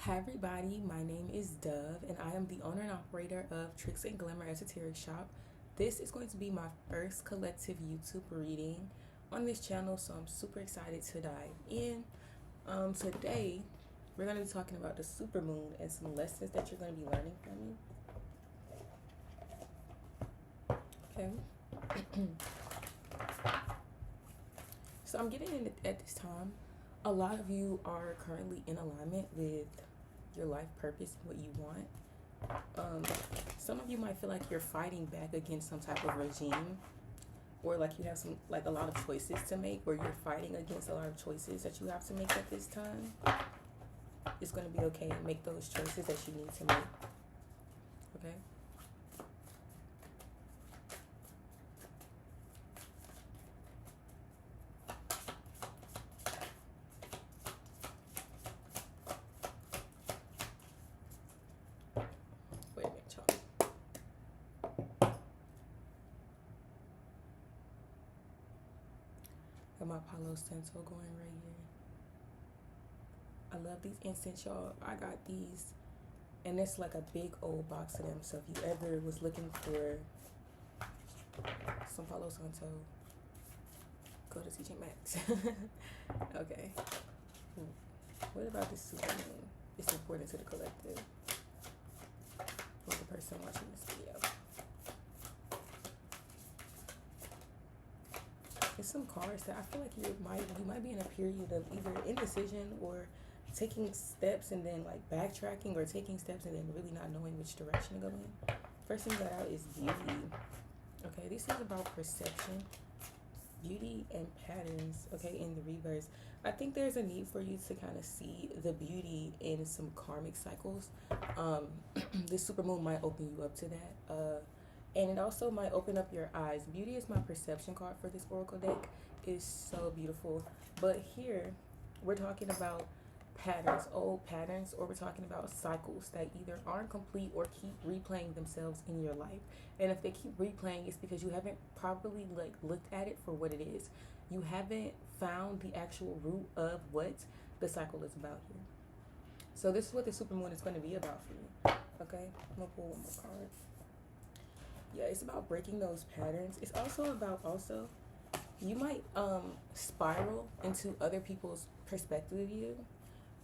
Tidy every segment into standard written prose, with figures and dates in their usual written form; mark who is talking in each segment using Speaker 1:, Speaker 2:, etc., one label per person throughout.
Speaker 1: Hi everybody, my name is Dove and I am the owner and operator of Trix Glamore Esoteric Shop. This is going to be my first collective YouTube reading on this channel, so I'm super excited to dive in. Today, we're going to be talking about the supermoon and some lessons that you're going to be learning from me. Okay. So I'm getting in at this time. A lot of you are currently in alignment with your life purpose and what you want. Some of you might feel like you're fighting back against some type of regime, or like you have a lot of choices to make, where you're fighting against a lot of choices that you have to make at this time. It's going to be okay to make those choices that you need to make. Okay. Wait a minute, y'all. Got my Palo Santo going right here. I love these incense, y'all. I got these, and it's like a big old box of them. So if you ever was looking for some Palo Santo, go to TJ Maxx. Okay. What about this supermoon? It's important to the collective, or the person watching this video. There's some cards that I feel like you might be in a period of either indecision or taking steps and then like backtracking, or taking steps and then really not knowing which direction to go in. First thing got out is beauty. Okay, this is about perception, beauty, and patterns. Okay, in the rebirth, I think there's a need for you to kind of see the beauty in some karmic cycles. This supermoon might open you up to that. And it also might open up your eyes. Beauty is my perception card for this oracle deck. It's so beautiful. But here, we're talking about patterns, old patterns, or we're talking about cycles that either aren't complete or keep replaying themselves in your life. And if they keep replaying, it's because you haven't properly looked at it for what it is. You haven't found the actual root of what the cycle is about here. So this is what the supermoon is going to be about for you. Okay, I'm gonna pull one more card. Yeah, it's about breaking those patterns. It's also about you might spiral into other people's perspective of you.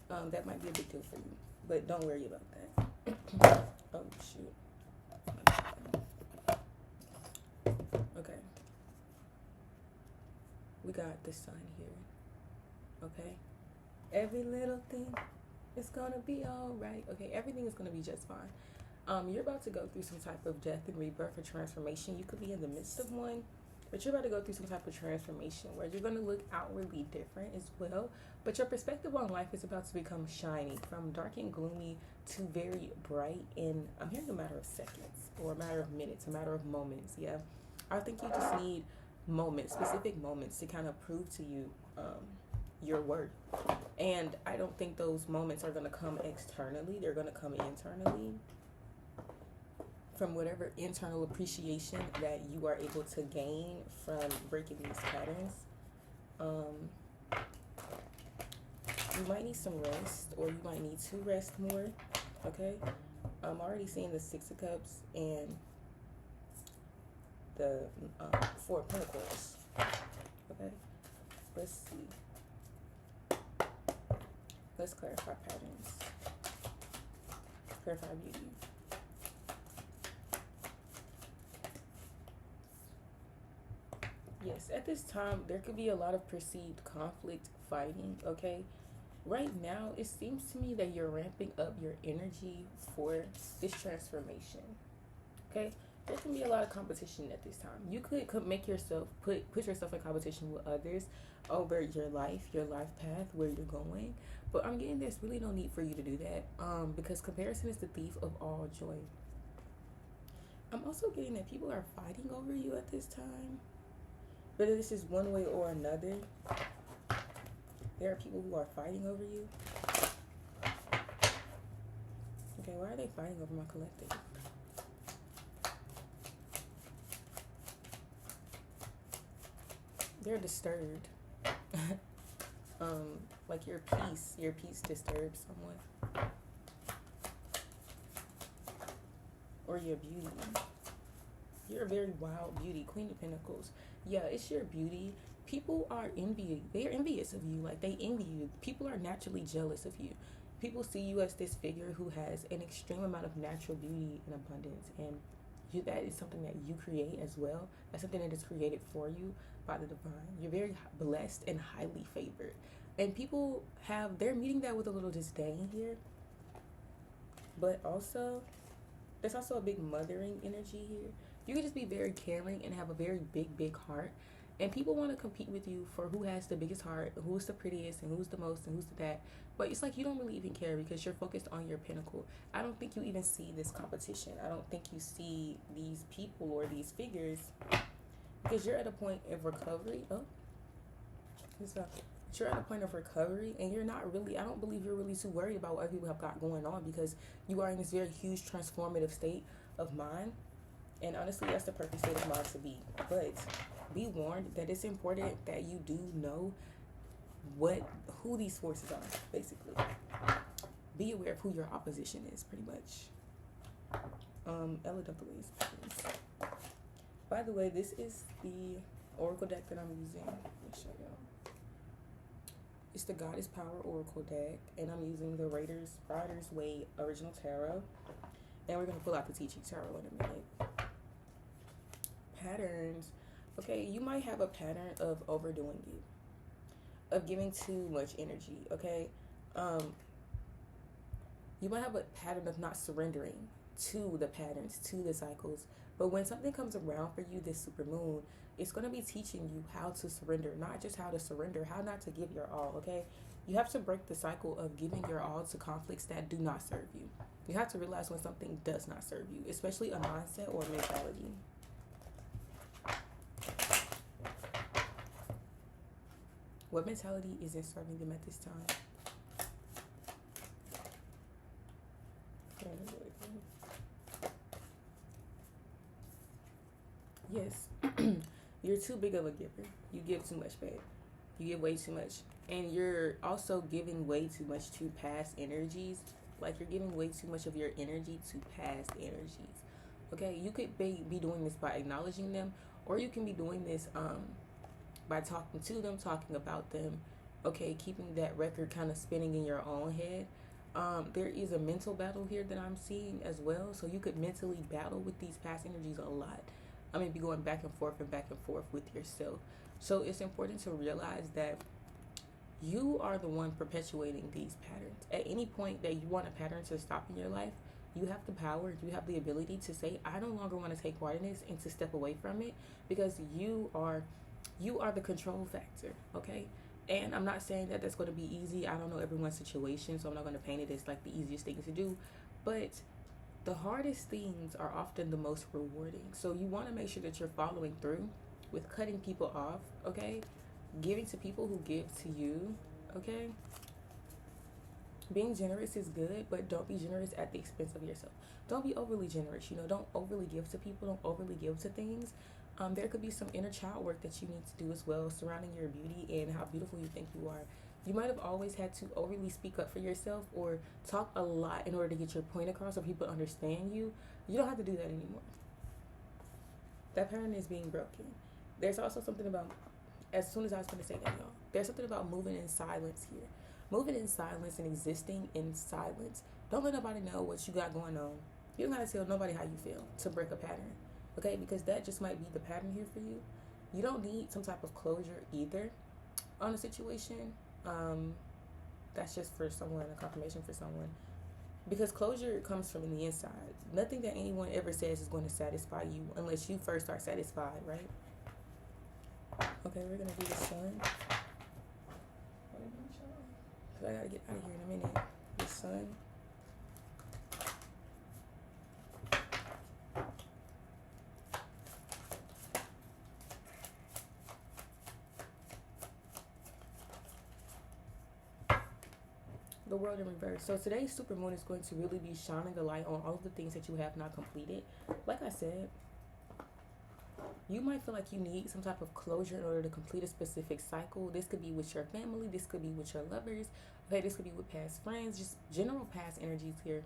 Speaker 1: That might be a big deal for you, but don't worry about that. Oh shoot. Okay. We got the sun here. Okay. Every little thing is gonna be alright. Okay, everything is gonna be just fine. You're about to go through some type of death and rebirth or transformation. You could be in the midst of one, but you're about to go through some type of transformation where you're going to look outwardly different as well. But your perspective on life is about to become shiny, from dark and gloomy to very bright in, I'm hearing, a matter of seconds, or a matter of minutes, a matter of moments. Yeah, I think you just need moments, specific moments, to kind of prove to you your worth. And I don't think those moments are going to come externally. They're going to come internally, from whatever internal appreciation that you are able to gain from breaking these patterns. You might need some rest, or you might need to rest more. Okay, I'm already seeing the Six of Cups and the Four of Pentacles. Okay, let's see. Let's clarify patterns, clarify beauty. Yes, at this time, there could be a lot of perceived conflict, fighting, okay? Right now, it seems to me that you're ramping up your energy for this transformation, okay? There can be a lot of competition at this time. You could make yourself, put yourself in competition with others over your life path, where you're going. But I'm getting there's really no need for you to do that, because comparison is the thief of all joy. I'm also getting that people are fighting over you at this time. Whether this is one way or another, there are people who are fighting over you. Okay, why are they fighting over my collective? They're disturbed. Like your peace disturbs someone. or your beauty. You're a very wild beauty, Queen of Pentacles. Yeah, it's your beauty. People are they're envious of you. Like, they envy you. People are naturally jealous of you. People see you as this figure who has an extreme amount of natural beauty and abundance, and that is something that you create as well. That's something that is created for you by the divine. You're very blessed and highly favored, and people they're meeting that with a little disdain here. But also, there's also a big mothering energy here. You can just be very caring and have a very big heart, and people want to compete with you for who has the biggest heart, who's the prettiest, and who's the most, and who's the that. But it's like you don't really even care because you're focused on your pinnacle. I don't think you even see this competition. I don't think you see these people or these figures because you're at a point of recovery. You're at a point of recovery, and you're not really, I don't believe you're really too worried about what other people have got going on because you are in this very huge transformative state of mind. And honestly, that's the perfect state of mind to be. But be warned that it's important that you do know who these forces are, basically. Be aware of who your opposition is, pretty much. Ella of the Ways, please. By the way, this is the Oracle deck that I'm using. Let me show y'all. It's the Goddess Power Oracle deck, and I'm using the Rider's Way Original Tarot. And we're going to pull out the Teaching Tarot in a minute. Patterns. Okay, you might have a pattern of overdoing you, of giving too much energy, okay? You might have a pattern of not surrendering to the patterns, to the cycles. But when something comes around for you this super moon, it's going to be teaching you how to surrender, not just how to surrender, how not to give your all, okay? You have to break the cycle of giving your all to conflicts that do not serve you. You have to realize when something does not serve you, especially a mindset or a mentality. What mentality isn't serving them at this time? Yes. You're too big of a giver. You give too much, babe. You give way too much. And you're also giving way too much to past energies. Like, you're giving way too much of your energy to past energies. Okay? You could be doing this by acknowledging them, or you can be doing this by talking to them, talking about them. Okay? Keeping that record kind of spinning in your own head. There is a mental battle here that I'm seeing as well. So you could mentally battle with these past energies a lot. I mean, be going back and forth with yourself. So it's important to realize that you are the one perpetuating these patterns. At any point that you want a pattern to stop in your life, you have the power, you have the ability to say, I no longer want to take part in this, and to step away from it, because you are the control factor, okay? And I'm not saying that that's going to be easy. I don't know everyone's situation, so I'm not going to paint it as like the easiest thing to do. But the hardest things are often the most rewarding. So you want to make sure that you're following through with cutting people off, okay? Giving to people who give to you, okay? Being generous is good, but don't be generous at the expense of yourself. Don't be overly generous, don't overly give to people, don't overly give to things. There could be some inner child work that you need to do as well, surrounding your beauty and how beautiful you think you are. You might have always had to overly speak up for yourself or talk a lot in order to get your point across so people understand you. You don't have to do that anymore. That pattern is being broken. There's also something about, as soon as I was going to say that, y'all, there's something about moving in silence here. Moving in silence and existing in silence. Don't let nobody know what you got going on. You don't got to tell nobody how you feel to break a pattern, okay? Because that just might be the pattern here for you. You don't need some type of closure either on a situation. That's just for someone, a confirmation for someone. Because closure comes from the inside. Nothing that anyone ever says is going to satisfy you unless you first are satisfied, right? Okay, we're going to do the sun. Because I got to get out of here in a minute. The sun. The world in reverse. So today's super moon is going to really be shining the light on all of the things that you have not completed. Like I said, you might feel like you need some type of closure in order to complete a specific cycle. This could be with your family. This could be with your lovers. Okay, this could be with past friends. Just general past energies here.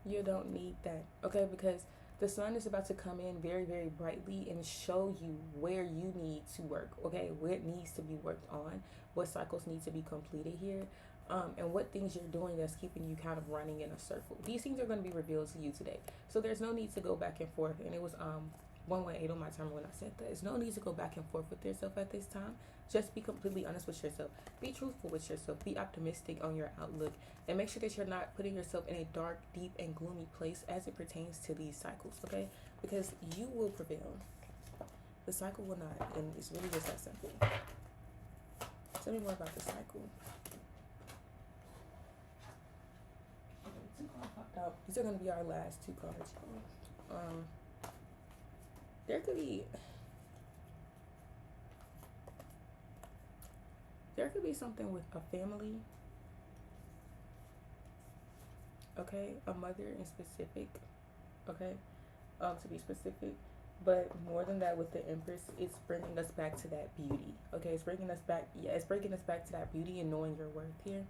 Speaker 1: You don't need that, okay? Because the sun is about to come in very, very brightly and show you where you need to work, okay? What needs to be worked on, what cycles need to be completed here, and what things you're doing that's keeping you kind of running in a circle. These things are going to be revealed to you today. So there's no need to go back and forth. And it was 118 on my timer when I said that. There's no need to go back and forth with yourself at this time. Just be completely honest with yourself. Be truthful with yourself. Be optimistic on your outlook. And make sure that you're not putting yourself in a dark, deep, and gloomy place as it pertains to these cycles, okay? Because you will prevail. The cycle will not. And it's really just that simple. Tell me more about the cycle. Okay, 2 cards popped out. These are going to be our last 2 cards. There could be something with a family, okay, a mother in specific, okay, to be specific, but more than that, with the Empress, it's bringing us back to that beauty, okay? It's bringing us back, it's bringing us back to that beauty and knowing your worth here.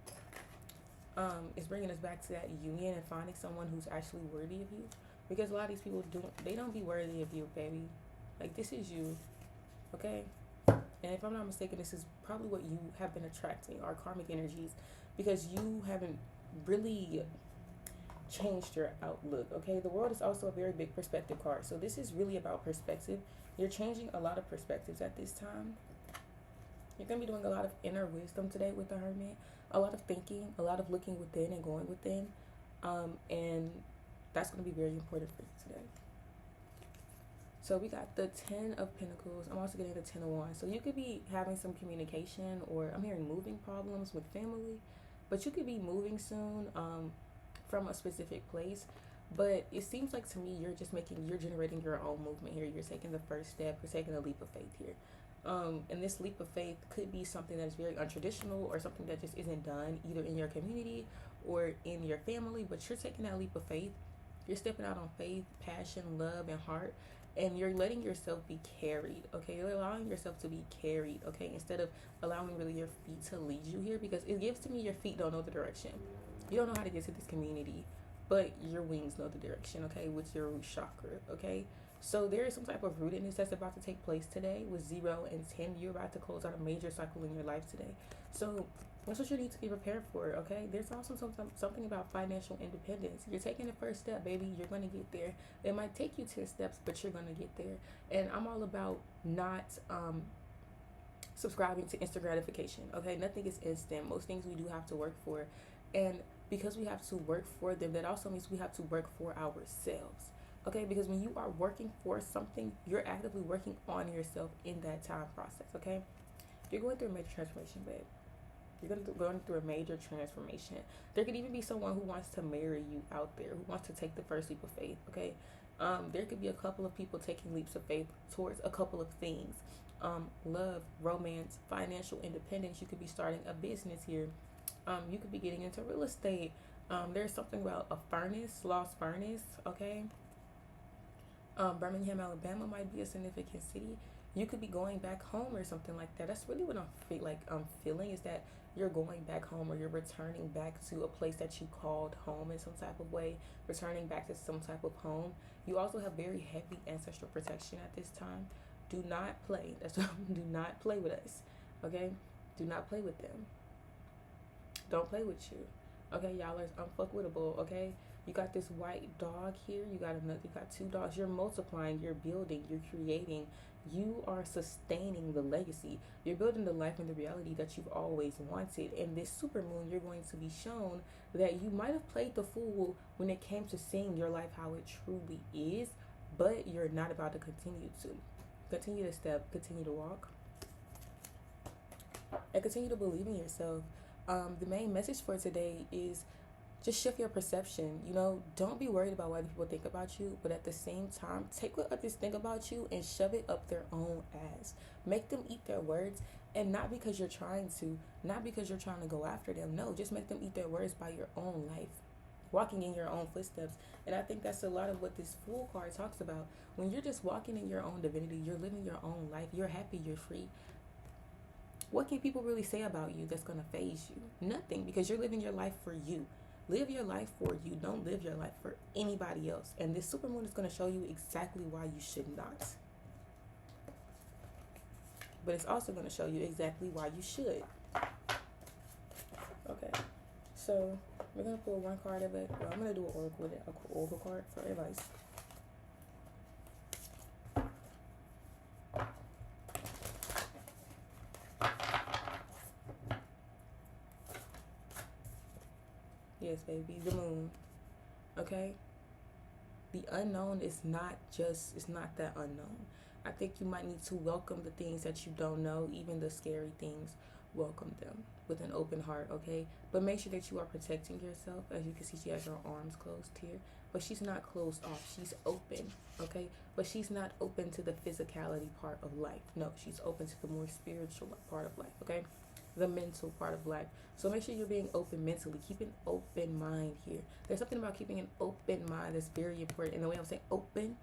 Speaker 1: It's bringing us back to that union and finding someone who's actually worthy of you, because a lot of these people don't be worthy of you, baby. Like, this is you, okay? And if I'm not mistaken, this is probably what you have been attracting, our karmic energies, because you haven't really changed your outlook, okay? The world is also a very big perspective card. So this is really about perspective. You're changing a lot of perspectives at this time. You're going to be doing a lot of inner wisdom today with the Hermit. A lot of thinking, a lot of looking within and going within. And that's going to be very important for you today. So we got the 10 of Pentacles. I'm also getting the 10 of Wands. So you could be having some communication, or I'm hearing moving problems with family, but you could be moving soon from a specific place. But it seems like to me you're generating your own movement here. You're taking the first step. You're taking a leap of faith here. And this leap of faith could be something that's very untraditional, or something that just isn't done either in your community or in your family, but you're taking that leap of faith. You're stepping out on faith, passion, love, and heart. And you're letting yourself be carried, okay? You're allowing yourself to be carried, okay? Instead of allowing really your feet to lead you here, because it gives to me your feet don't know the direction. You don't know how to get to this community, but your wings know the direction, okay? With your root chakra, okay? So there is some type of rootedness that's about to take place today with 0 and 10. You're about to close out a major cycle in your life today. So that's what you need to be prepared for, okay? There's also something about financial independence. You're taking the first step, baby. You're going to get there. It might take you 10 steps, but you're going to get there. And I'm all about not subscribing to instant gratification, okay? Nothing is instant. Most things we do have to work for. And because we have to work for them, that also means we have to work for ourselves, okay? Because when you are working for something, you're actively working on yourself in that time process, okay? You're going through a major transformation, babe. You're going through a major transformation. There could even be someone who wants to marry you out there, who wants to take the first leap of faith, okay? There could be a couple of people taking leaps of faith towards a couple of things. Love, romance, financial independence. You could be starting a business here. You could be getting into real estate. There's something about a furnace, lost furnace, okay? Birmingham, Alabama might be a significant city. You could be going back home or something like that. That's really what I'm feeling, is that you're going back home, or you're returning back to a place that you called home in some type of way, returning back to some type of home. You also have very heavy ancestral protection at this time. Do not play. Do not play with us, okay? Do not play with them. Don't play with you, okay? Y'all are unfuckwittable, okay? You got this white dog here. You got 2 dogs. You're multiplying. You're building. You're creating. You are sustaining the legacy. You're building the life and the reality that you've always wanted. And this super moon, you're going to be shown that you might have played the fool when it came to seeing your life how it truly is, but you're not about to continue to. Continue to step, continue to walk, and continue to believe in yourself. The main message for today is just shift your perception. You know, don't be worried about what other people think about you, but at the same time, take what others think about you and shove it up their own ass. Make them eat their words, and not because you're trying to, not because you're trying to go after them. No, just make them eat their words by your own life, walking in your own footsteps. And I think that's a lot of what this Fool card talks about. When you're just walking in your own divinity, you're living your own life, you're happy, you're free. What can people really say about you that's going to faze you? Nothing, because you're living your life for you. Live your life for you. Don't live your life for anybody else. And this supermoon is going to show you exactly why you should not. But it's also going to show you exactly why you should. Okay. So we're going to pull one card of it. Well, I'm going to do an oracle card for advice. Yes, baby, the moon. Okay? The unknown is not it's not that unknown. I think you might need to welcome the things that you don't know, even the scary things. Welcome them with an open heart, okay? But make sure that you are protecting yourself. As you can see, she has her arms closed here. But she's not closed off. She's open, okay? But she's not open to the physicality part of life. No, she's open to the more spiritual part of life, okay? The mental part of life. So make sure you're being open mentally. Keep an open mind here. There's something about keeping an open mind that's very important. And the way I'm saying open,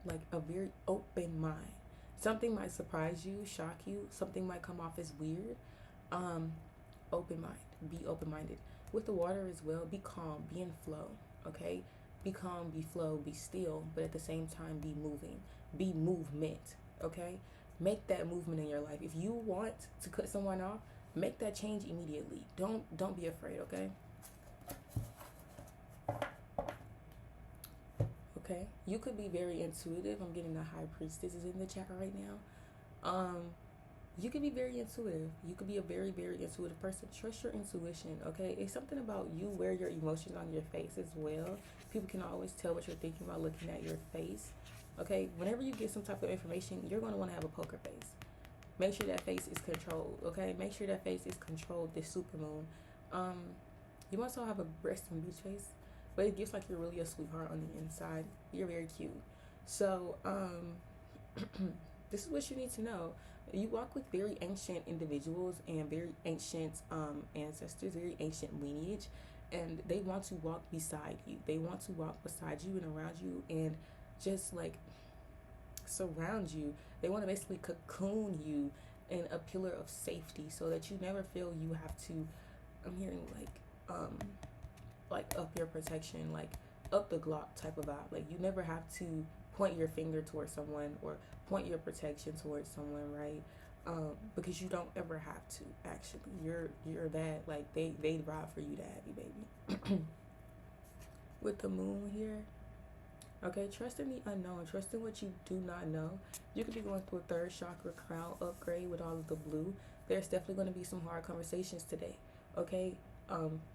Speaker 1: like a very open mind. Something might surprise you, shock you. Something might come off as weird. Open mind. Be open-minded. With the water as well, be calm. Be in flow, okay? Be calm, be flow, be still. But at the same time, be moving. Be movement, okay? Make that movement in your life. If you want to cut someone off, make that change immediately. Don't be afraid, okay? Okay? You could be very intuitive. I'm getting the High Priestesses in the chat right now. You could be very intuitive. You could be a very, very intuitive person. Trust your intuition, okay? It's something about you wear your emotions on your face as well. People can always tell what you're thinking by looking at your face. Okay, whenever you get some type of information, you're going to want to have a poker face. Make sure that face is controlled, okay? Make sure that face is controlled this supermoon. You also have a breast and beach face, but it gives like you're really a sweetheart on the inside. You're very cute. So, this is what you need to know. You walk with very ancient individuals and very ancient ancestors, very ancient lineage, and they want to walk beside you. They want to walk beside you and around you and just like surround you. They want to basically cocoon you in a pillar of safety so that you never feel you have to, I'm hearing like up your protection, like up the Glock type of vibe. Like you never have to point your finger towards someone or point your protection towards someone, right? Because you don't ever have to. Actually, you're that, like they ride for you to have you, baby. With the moon here, okay, trust in the unknown. Trust in what you do not know. You could be going through a third chakra crown upgrade with all of the blue. There's definitely going to be some hard conversations today, okay?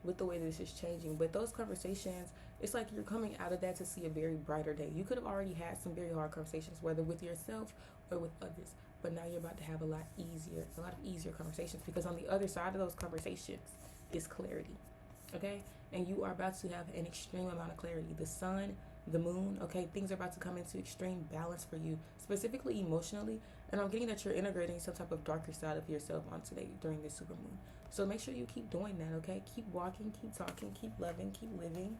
Speaker 1: With the way this is changing. But those conversations, it's like you're coming out of that to see a very brighter day. You could have already had some very hard conversations, whether with yourself or with others. But now you're about to have a lot easier conversations, because on the other side of those conversations is clarity, okay? And you are about to have an extreme amount of clarity. The sun, the moon, okay, things are about to come into extreme balance for you, specifically emotionally. And I'm getting that you're integrating some type of darker side of yourself on today during this supermoon. So make sure you keep doing that, okay? Keep walking, keep talking, keep loving, keep living,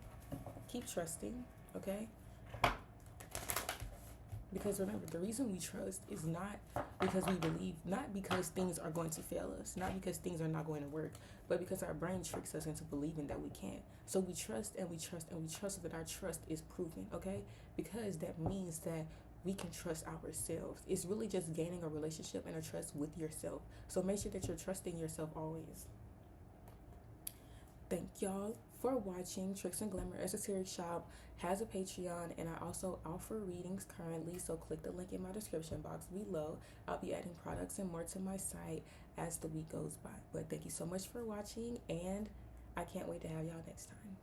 Speaker 1: keep trusting, okay? Because remember, the reason we trust is not because we believe, not because things are going to fail us, not because things are not going to work, but because our brain tricks us into believing that we can't. So we trust and we trust and we trust that our trust is proven, okay? Because that means that we can trust ourselves. It's really just gaining a relationship and a trust with yourself. So make sure that you're trusting yourself always. Thank y'all for watching. Trix Glamore Esoteric Shop has a Patreon, and I also offer readings currently, so click the link in my description box below. I'll be adding products and more to my site as the week goes by. But thank you so much for watching, and I can't wait to have y'all next time.